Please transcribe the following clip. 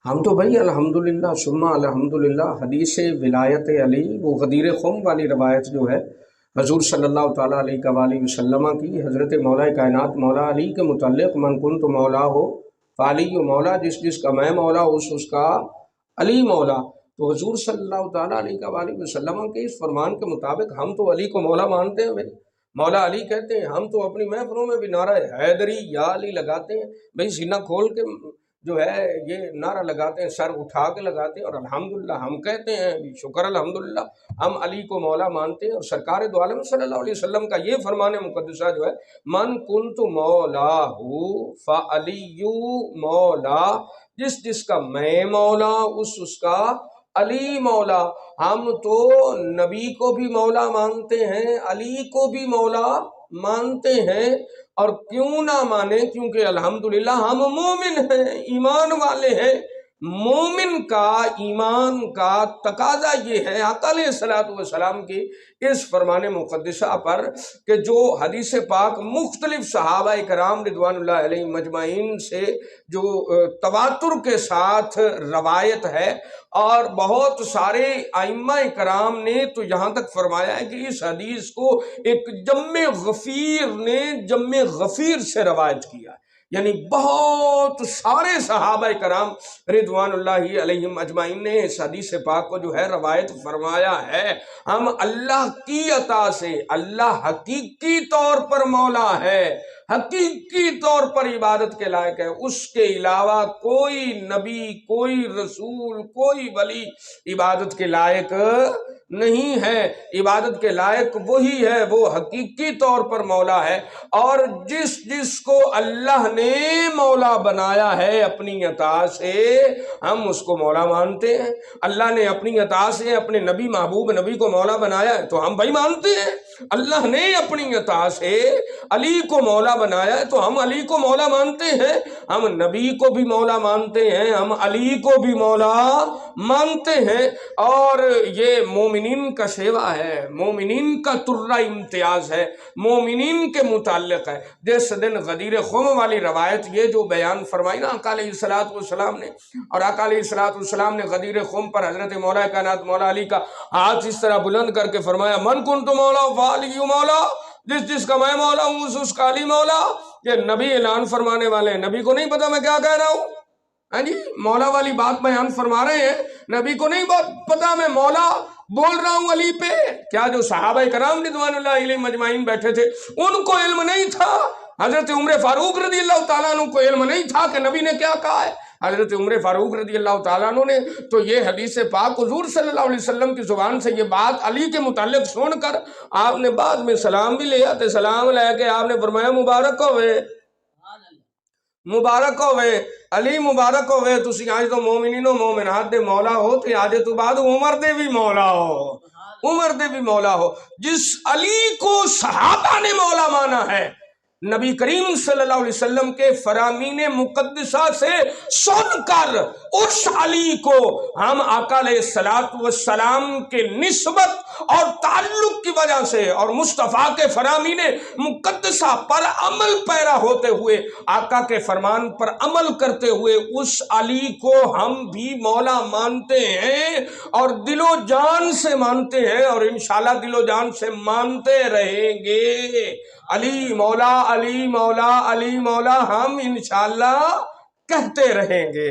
ہم تو بھائی الحمدللہ ثم الحمدللہ حدیث ولایت علی وہ غدیر خم والی روایت جو ہے حضور صلی اللہ تعالیٰ علیہ وآلہ وسلم کی، حضرت مولا کائنات مولا علی کے متعلق من کنت مولا ہو فعلی و مولا، جس جس کا میں مولا اس کا علی مولا۔ تو حضور صلی اللہ تعالیٰ علیہ وآلہ وسلم کے اس فرمان کے مطابق ہم تو علی کو مولا مانتے ہیں بھائی، مولا علی کہتے ہیں۔ ہم تو اپنی محفلوں میں بھی نعرہ حیدری یا علی لگاتے ہیں بھائی، سینہ کھول کے جو ہے یہ نعرہ لگاتے ہیں، سر اٹھا کے لگاتے ہیں، اور الحمدللہ ہم کہتے ہیں شکر الحمدللہ ہم علی کو مولا مانتے ہیں۔ اور سرکار دو عالم صلی اللہ علیہ وسلم کا یہ فرمان مقدسہ جو ہے من کنت مولا ہو فعلی مولا، جس جس کا میں مولا اس کا علی مولا۔ ہم تو نبی کو بھی مولا مانتے ہیں، علی کو بھی مولا مانتے ہیں، اور کیوں نہ مانیں، کیونکہ الحمدللہ ہم مومن ہیں، ایمان والے ہیں۔ مومن کا ایمان کا تقاضا یہ ہے آقا علیہ الصلوۃ والسلام کی اس فرمان مقدسہ پر کہ جو حدیث پاک مختلف صحابہ کرام رضوان اللہ علیہ مجمعین سے جو تواتر کے ساتھ روایت ہے، اور بہت سارے ائمہ کرام نے تو یہاں تک فرمایا ہے کہ اس حدیث کو ایک جم غفیر نے جم غفیر سے روایت کیا ہے، یعنی بہت سارے صحابہ کرام رضوان اللہ علیہم اجمعین نے اس حدیث پاک کو جو ہے روایت فرمایا ہے۔ ہم اللہ کی عطا سے، اللہ حقیقی طور پر مولا ہے، حقیقی طور پر عبادت کے لائق ہے، اس کے علاوہ کوئی نبی، کوئی رسول، کوئی ولی عبادت کے لائق نہیں ہے۔ عبادت کے لائق وہی ہے، وہ حقیقی طور پر مولا ہے، اور جس جس کو اللہ نے مولا بنایا ہے اپنی عطا سے، ہم اس کو مولا مانتے ہیں۔ اللہ نے اپنی عطا سے اپنے نبی محبوب نبی کو مولا بنایا ہے تو ہم بھائی مانتے ہیں۔ اللہ نے اپنی عطا سے علی کو مولا بنایا ہے تو ہم علی کو مولا مانتے ہیں۔ ہم نبی کو بھی مولا مانتے ہیں، ہم علی کو بھی مولا مانتے ہیں، اور یہ مومنین کا شیوا ہے، مومنین کا ترہ امتیاز ہے، مومنین کے متعلق ہے۔ جس دن غدیر خم والی روایت یہ جو بیان فرمائی نا آقا علیہ السلام نے، اور آقا علیہ السلام نے غدیر خم پر حضرت مولا کائنات مولا علی کا ہاتھ اس طرح بلند کر کے فرمایا من کنت مولا فعلی مولا، جس جس کا میں مولا ہوں اس کا علی مولا۔ یہ نبی اعلان فرمانے والے ہیں، نبی کو نہیں پتا میں کیا کہہ رہا ہوں، ہاں جی، مولا والی بات بیان فرما رہے ہیں، نبی کو نہیں پتا میں مولا بول رہا ہوں علی پہ۔ کیا جو صحابہ کرام رضوان اللہ علیہ مجمعین بیٹھے تھے ان کو علم نہیں تھا؟ حضرت عمر فاروق رضی اللہ تعالیٰ عنہ کو علم نہیں تھا کہ نبی نے کیا کہا ہے؟ حضرت عمر فاروق رضی اللہ تعالیٰ عنہ نے تو یہ حدیث پاک حضور صلی اللہ علیہ وسلم کی زبان سے یہ بات علی کے متعلق سن کر آپ نے بعد میں سلام بھی لے آتے، سلام لے کے آپ نے فرمایا مبارک ہوئے، مبارک ہوئے علی، مبارک ہوئے، تسی آج تو مومنین و مومنات دے مولا ہو، تو آج تو بعد عمر دے بھی مولا ہو، عمر دے بھی مولا ہو۔ جس علی کو صحابہ نے مولا مانا ہے، نبی کریم صلی اللہ علیہ وسلم کے فرامین مقدسہ سے سن کر اس علی کو ہم آقا علیہ السلام کے نسبت اور تعلق کی وجہ سے اور مصطفیٰ کے فرامین مقدسہ پر عمل پیرا ہوتے ہوئے، آقا کے فرمان پر عمل کرتے ہوئے اس علی کو ہم بھی مولا مانتے ہیں، اور دل و جان سے مانتے ہیں، اور انشاءاللہ دل و جان سے مانتے رہیں گے۔ علی مولا، علی مولا، علی مولا ہم انشاءاللہ کہتے رہیں گے۔